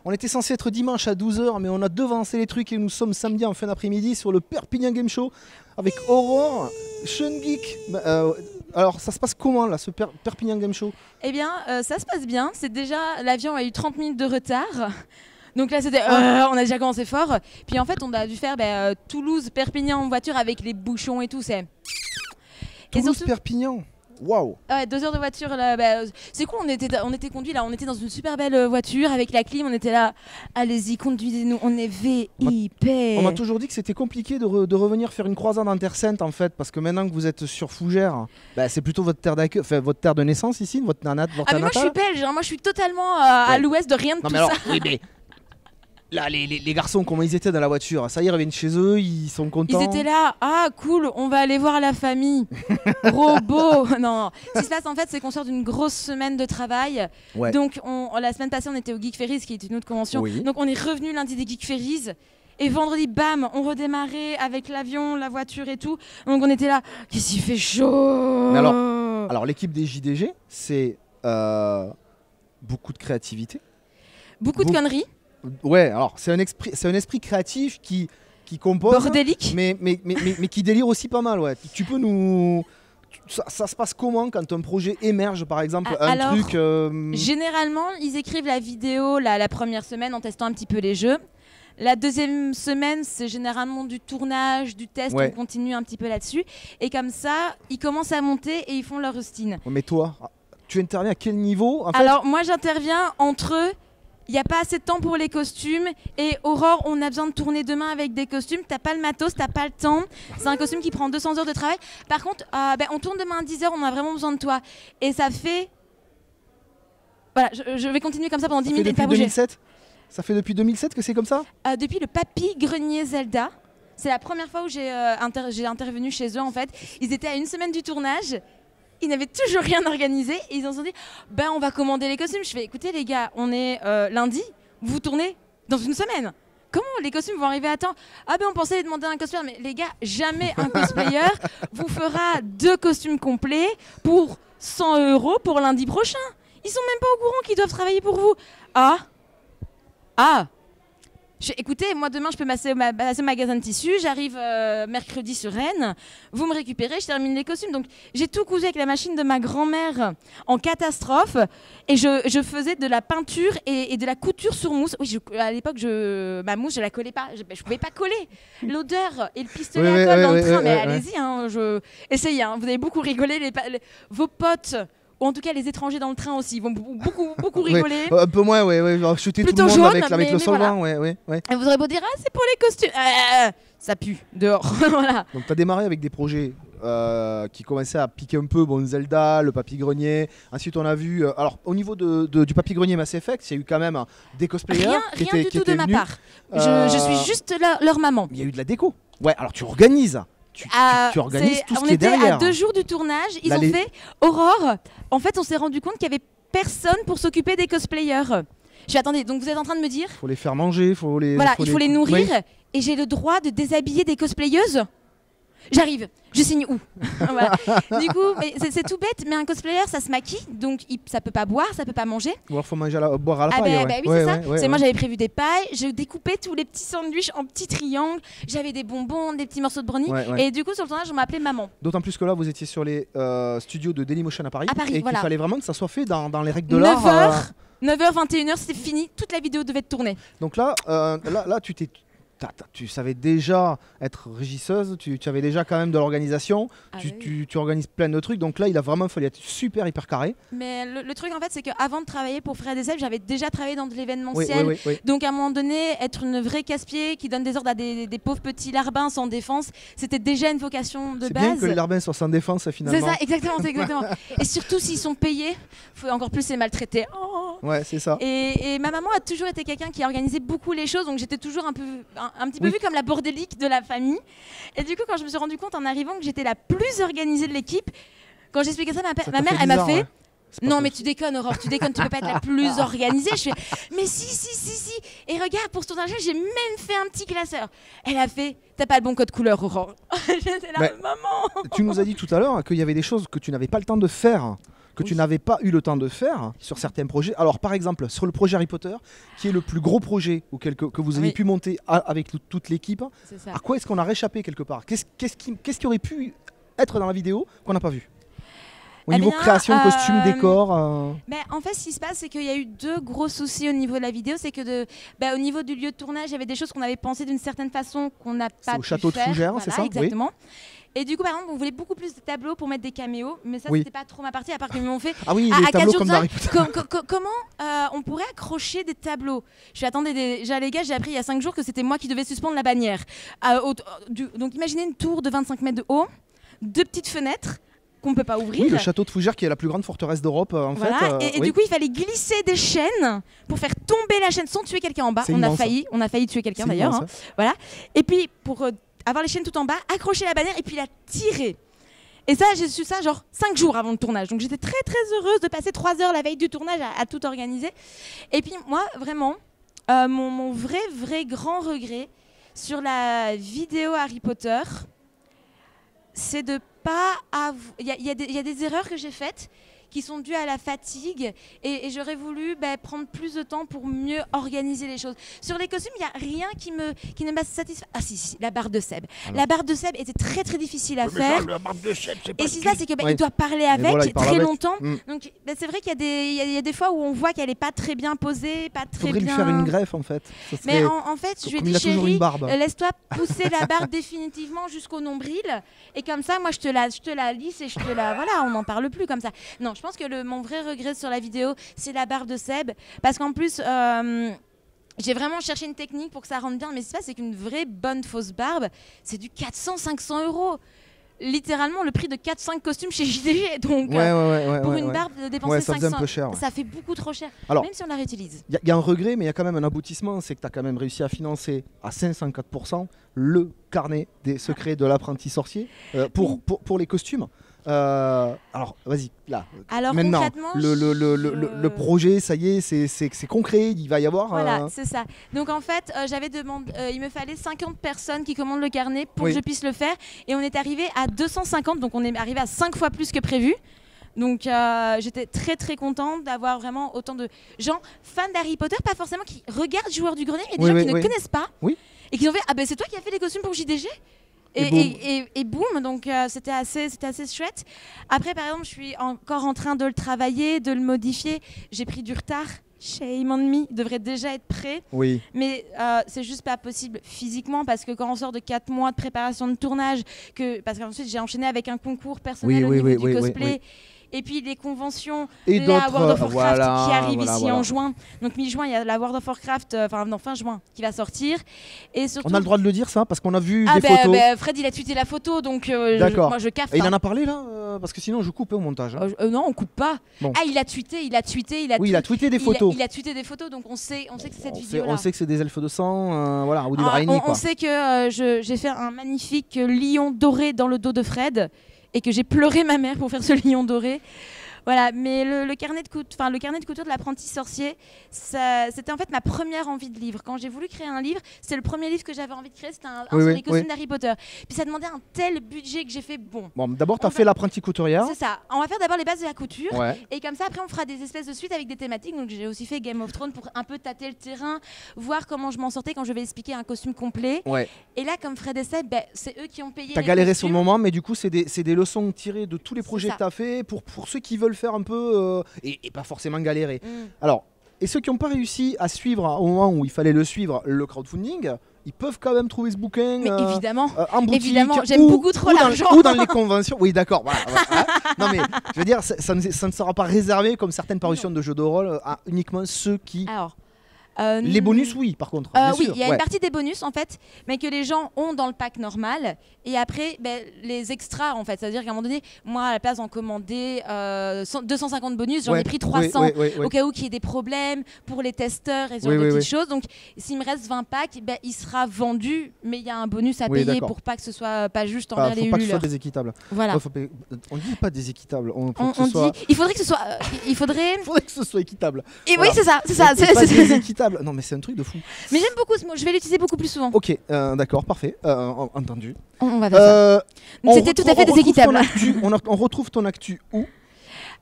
On était censé être dimanche à 12 h, mais on a devancé les trucs et nous sommes samedi en fin d'après-midi sur le Perpignan Game Show avec Aurore, Sean Geek. Alors, ça se passe comment là, ce Perpignan Game Show? Eh bien, ça se passe bien. C'est déjà, l'avion a eu 30 minutes de retard. Donc là, c'était, on a déjà commencé fort. Puis en fait, on a dû faire Toulouse-Perpignan en voiture avec les bouchons et tout. Toulouse-Perpignan. Waouh! Ouais, 2 heures de voiture là, c'est cool, on était conduits là, on était dans une super belle voiture avec la clim, on était là, allez-y, conduisez-nous, on est VIP. On m'a toujours dit que c'était compliqué de revenir faire une croisade en Terre Sainte en fait, parce que maintenant que vous êtes sur Fougères, c'est plutôt votre terre d'accueil, enfin votre terre de naissance ici, votre terre natale. Ah mais moi je suis belge, hein, moi je suis totalement à l'ouest de rien de tout ça. Oui, mais là, les garçons, comment ils étaient dans la voiture? Ça y est, ils reviennent chez eux, ils sont contents. Ils étaient là, ah cool, on va aller voir la famille. Robot. Non. Ce qui se passe en fait, c'est qu'on sort d'une grosse semaine de travail. Ouais. Donc la semaine passée, on était au Geek Ferries, qui est une autre convention. Oui. Donc on est revenu lundi des Geek Ferries. Et vendredi, bam, on redémarrait avec l'avion, la voiture et tout. Donc on était là, qu'est-ce qu'il fait chaud. Mais alors l'équipe des JDG, c'est beaucoup de créativité. Beaucoup de conneries. Ouais, alors c'est un esprit créatif qui compose, bordélique, mais qui délire aussi pas mal. Ouais. Tu peux nous... Ça se passe comment quand un projet émerge, par exemple, truc Généralement, ils écrivent la vidéo la première semaine en testant un petit peu les jeux. La deuxième semaine, c'est généralement du tournage, du test, on continue un petit peu là-dessus. Et comme ça, ils commencent à monter et ils font leur rustine. Mais toi, tu interviens à quel niveau en fait? Alors moi, j'interviens entre... Il n'y a pas assez de temps pour les costumes et Aurore, on a besoin de tourner demain avec des costumes. T'as pas le matos, t'as pas le temps. C'est un costume qui prend 200 heures de travail. Par contre, on tourne demain à 10 h, on a vraiment besoin de toi. Et ça fait... Voilà, je vais continuer comme ça pendant 10 minutes et pas bouger. 2007 Ça fait depuis 2007 que c'est comme ça? Depuis le Papy Grenier Zelda. C'est la première fois où j'ai intervenu chez eux en fait. Ils étaient à une semaine du tournage. Ils n'avaient toujours rien organisé et ils ont dit on va commander les costumes. Je fais écoutez les gars, on est lundi, vous tournez dans une semaine. Comment les costumes vont arriver à temps? On pensait les demander un cosplayer, mais les gars, jamais un cosplayer vous fera 2 costumes complets pour 100 € pour lundi prochain. Ils sont même pas au courant qu'ils doivent travailler pour vous. Écoutez, moi demain je peux passer au magasin de tissus, j'arrive mercredi sur Rennes, vous me récupérez, je termine les costumes. Donc j'ai tout cousu avec la machine de ma grand-mère en catastrophe et je faisais de la peinture et de la couture sur mousse. Oui, à l'époque, ma mousse, je la collais pas, je pouvais pas coller. L'odeur et le pistolet à colle dans le train, mais allez-y, essayez, vous avez beaucoup rigolé, vos potes... Ou en tout cas les étrangers dans le train aussi, ils vont beaucoup rigoler. Un peu moins, chuter tout le monde jaune, avec le solvant. Voilà. Et vous aurez beau dire, c'est pour les costumes. Ça pue, dehors. Voilà. Donc tu as démarré avec des projets qui commençaient à piquer un peu, Zelda, le Papy Grenier. Ensuite on a vu, alors au niveau du Papy Grenier Mass Effect, il y a eu quand même des cosplayers Rien du tout de ma part. Je suis juste leur maman. Il y a eu de la déco. Ouais, alors tu organises. Tu organises tout ce qui est derrière. On était à 2 jours du tournage, ils ont fait Aurore. En fait, on s'est rendu compte qu'il n'y avait personne pour s'occuper des cosplayers. Je dis attendez, donc vous êtes en train de me dire faut les faire manger, il faut les nourrir et j'ai le droit de déshabiller des cosplayeuses? J'arrive, je signe où? Voilà. Du coup, c'est tout bête, mais un cosplayer, ça se maquille, donc ça peut pas boire, ça peut pas manger. Ou alors faut boire à la paille. Oui, c'est ça. Moi, j'avais prévu des pailles, je découpais tous les petits sandwichs en petits triangles, j'avais des bonbons, des petits morceaux de brownie, et du coup, sur le tournage, on m'appelait maman. D'autant plus que là, vous étiez sur les studios de Dailymotion à Paris, et voilà. qu'il fallait vraiment que ça soit fait dans les règles de l'art. 9h, 21h, c'était fini, toute la vidéo devait être tournée. Donc là, tu savais déjà être régisseuse, tu avais déjà quand même de l'organisation, tu organises plein de trucs, donc là il a vraiment fallu être hyper carré. Mais le truc en fait c'est qu'avant de travailler pour Fred et Seb, j'avais déjà travaillé dans de l'événementiel, donc à un moment donné être une vraie casse-pied qui donne des ordres à des pauvres petits larbins sans défense, c'était déjà une vocation de base. C'est bien que les larbins soient sans défense finalement. C'est ça, exactement. Et surtout s'ils sont payés, faut encore plus les maltraiter. Ouais, c'est ça. Et ma maman a toujours été quelqu'un qui a organisé beaucoup les choses, donc j'étais toujours un petit peu vue comme la bordélique de la famille. Et du coup, quand je me suis rendu compte en arrivant que j'étais la plus organisée de l'équipe, quand j'expliquais ça, ma mère, elle m'a fait non, mais tu déconnes, Aurore, tu peux pas être la plus organisée. Je fais mais si. Et regarde, pour ce tournage, j'ai même fait un petit classeur. Elle a fait t'as pas le bon code couleur, Aurore. J'étais là, maman. Tu nous as dit tout à l'heure qu'il y avait des choses que tu n'avais pas le temps de faire. que tu n'avais pas eu le temps de faire sur certains projets. Alors par exemple, sur le projet Harry Potter, qui est le plus gros projet que vous avez pu monter avec toute l'équipe, à quoi est-ce qu'on a réchappé quelque part? Qu'est-ce qui aurait pu être dans la vidéo qu'on n'a pas vu? Au niveau création, costume, décor En fait, ce qui se passe, c'est qu'il y a eu 2 gros soucis au niveau de la vidéo. C'est que au niveau du lieu de tournage, il y avait des choses qu'on avait pensées d'une certaine façon qu'on n'a pas pu faire. Au château de Fougères, c'est ça? Exactement. Oui. Et du coup, par exemple, on voulait beaucoup plus de tableaux pour mettre des caméos, mais ça, c'était pas trop ma partie, à part qu'ils m'ont fait. Ah oui, les tableaux comme Harry Potter. Comment on pourrait accrocher des tableaux? Attendez, déjà les gars, j'ai appris il y a 5 jours que c'était moi qui devais suspendre la bannière. Donc imaginez une tour de 25 mètres de haut, 2 petites fenêtres qu'on peut pas ouvrir. Oui, le château de Fougères qui est la plus grande forteresse d'Europe en fait. Et du coup, il fallait glisser des chaînes pour faire tomber la chaîne sans tuer quelqu'un en bas. On a failli tuer quelqu'un d'ailleurs. Hein. Voilà. Et puis pour avoir les chaînes tout en bas, accrocher la bannière et puis la tirer. Et ça, j'ai su ça genre 5 jours avant le tournage. Donc j'étais très très heureuse de passer 3 heures la veille du tournage à tout organiser. Et puis moi, vraiment, mon vrai grand regret sur la vidéo Harry Potter, c'est de pas avoir... Il y a des erreurs que j'ai faites qui sont dues à la fatigue et j'aurais voulu prendre plus de temps pour mieux organiser les choses. Sur les costumes, il n'y a rien qui ne m'a satisfait. Ah si, la barre de Seb. La barre de Seb était très très difficile à faire. La barre de Seb, c'est pas et si ça, c'est que il doit parler avec très longtemps. Donc c'est vrai qu'il y a des fois où on voit qu'elle n'est pas très bien posée, pas très bien... Faudrait lui faire une greffe en fait. Mais en fait, je lui ai dit, chérie, laisse-toi pousser la barre définitivement jusqu'au nombril et comme ça, moi je te la lisse et je te la... Voilà, on n'en parle plus comme ça. Non, je pense que mon vrai regret sur la vidéo, c'est la barbe de Seb. Parce qu'en plus, j'ai vraiment cherché une technique pour que ça rentre bien. Mais ce qui se passe, c'est qu'une vraie bonne fausse barbe, c'est du 400-500 €. Littéralement le prix de 4-5 costumes chez JDG. Donc pour une barbe, dépenser 500, ça fait beaucoup trop cher. Alors, même si on la réutilise. Il y a un regret, mais il y a quand même un aboutissement. C'est que tu as quand même réussi à financer à 504% le carnet des secrets de l'apprenti sorcier pour les costumes. Alors vas-y là. Alors maintenant, concrètement, le projet, ça y est, c'est concret. Il va y avoir. Voilà, c'est ça. Donc en fait, j'avais demandé, il me fallait 50 personnes qui commandent le carnet pour que je puisse le faire, et on est arrivé à 250, donc on est arrivé à 5 fois plus que prévu. Donc j'étais très très contente d'avoir vraiment autant de gens fans d'Harry Potter, pas forcément qui regardent Joueurs du Grenier, mais des gens qui ne connaissent pas et qui ont fait c'est toi qui as fait les costumes pour JDG. Et boum, donc c'était assez chouette. Après, par exemple, je suis encore en train de le travailler, de le modifier. J'ai pris du retard. Shame on me, il devrait déjà être prêt. Oui. Mais c'est juste pas possible physiquement parce que quand on sort de 4 mois de préparation de tournage, parce qu'ensuite j'ai enchaîné avec un concours personnel au niveau du cosplay. Et puis les conventions, et la World of Warcraft qui arrive ici en juin. Donc mi-juin, il y a la World of Warcraft, fin juin, qui va sortir. Et surtout... On a le droit de le dire ça, parce qu'on a vu des photos. Fred, il a tweeté la photo, donc moi je caffe. Et il en a parlé là parce que sinon je coupe au montage. Non, on coupe pas. Bon. Ah, il a tweeté des photos. Il a tweeté des photos, donc on sait que c'est cette vidéo-là. On sait que c'est des elfes de sang, ou des Draenei. On sait que j'ai fait un magnifique lion doré dans le dos de Fred. Et que j'ai pleuré ma mère pour faire ce lion doré. Voilà, mais le carnet de couture de l'apprenti sorcier, c'était en fait ma première envie de livre. Quand j'ai voulu créer un livre, c'est le premier livre que j'avais envie de créer, c'était un sur les costumes d'Harry Potter. Puis ça demandait un tel budget que j'ai fait bon, d'abord tu as fait l'apprenti couturière. C'est ça, on va faire d'abord les bases de la couture, et comme ça après on fera des espèces de suites avec des thématiques. Donc j'ai aussi fait Game of Thrones pour un peu tâter le terrain, voir comment je m'en sortais quand je vais expliquer un costume complet. Et là, comme Fred et Seb, c'est eux qui ont payé. T'as galéré sur le moment, mais du coup c'est des leçons tirées de tous les projets que t'as fait pour ceux qui veulent faire un peu et pas forcément galérer. Alors, et ceux qui n'ont pas réussi à suivre au moment où il fallait le suivre, le crowdfunding, ils peuvent quand même trouver ce bouquin mais évidemment, en boutique, évidemment, j'aime beaucoup trop l'argent. Ou dans les conventions. Oui, d'accord. Voilà. Non, mais je veux dire, ça ne sera pas réservé comme certaines parutions de jeux de rôle à uniquement ceux qui... Alors, les bonus, oui, par contre. Oui, il y a une partie des bonus en fait, mais que les gens ont dans le pack normal. Et après, les extras en fait. C'est-à-dire qu'à un moment donné, moi à la place d'en commander 250 bonus, j'en ai pris 300 au cas où qu'il y ait des problèmes pour les testeurs et ce genre de petites choses. Donc s'il me reste 20 packs, il sera vendu, mais il y a un bonus à payer pour pas que ce soit pas juste envers les ululeurs. Faut pas que ce soit déséquitable. Voilà. On dit pas déséquitable. Il faudrait que ce soit. Il faudrait que ce soit équitable. Et oui, c'est ça. C'est déséquitable. Non, mais c'est un truc de fou. Mais j'aime beaucoup ce mot, je vais l'utiliser beaucoup plus souvent. Ok, d'accord, parfait. Entendu. On va faire ça. C'était tout à fait déséquitable. On retrouve ton actu où ?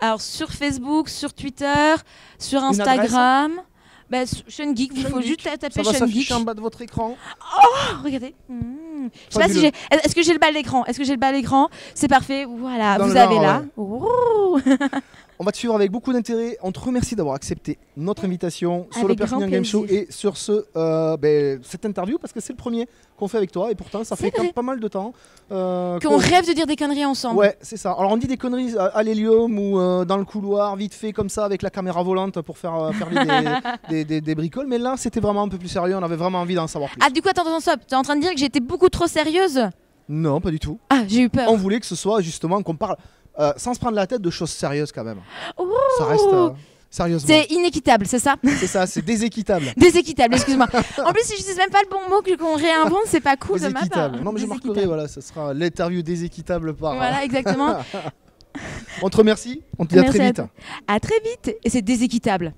Alors sur Facebook, sur Twitter, sur Une Instagram. Bah, Sean Geek, il Sean faut Geek. juste Ça taper va Sean s'afficher Geek. en bas de votre écran. Oh, regardez. Je sais pas si Fabuleux. Est-ce que j'ai le bas de l'écran? Est-ce que j'ai le bas de l'écran? C'est parfait. Voilà, Dans vous le avez genre, là. ouais. Oh. On va te suivre avec beaucoup d'intérêt. On te remercie d'avoir accepté notre invitation sur le Avec Perpignan grand Game Show plaisir. et sur cette interview parce que c'est le premier qu'on fait avec toi et pourtant ça C'est fait quand vrai. même pas mal de temps. Qu'on rêve de dire des conneries ensemble. Ouais, c'est ça. Alors on dit des conneries à l'hélium ou dans le couloir, vite fait comme ça avec la caméra volante pour faire des bricoles. Mais là, c'était vraiment un peu plus sérieux. On avait vraiment envie d'en savoir plus. Ah, du coup, attends, stop. Tu es en train de dire que j'étais beaucoup trop sérieuse? Non, pas du tout. Ah, j'ai eu peur. On voulait que ce soit justement qu'on parle sans se prendre la tête de choses sérieuses quand même. Oh. Ça reste sérieusement. C'est inéquitable, c'est ça? C'est ça, c'est déséquitable. Déséquitable, excuse-moi. En plus, si je sais même pas le bon mot qu'on réinvente, c'est pas cool de ma part. Déséquitable. Non, mais je Déséquitable. marquerai, voilà, ce sera l'interview déséquitable par. Voilà, exactement. On te remercie, on te dit à Merci très à vite. toi. À très vite. Et c'est déséquitable.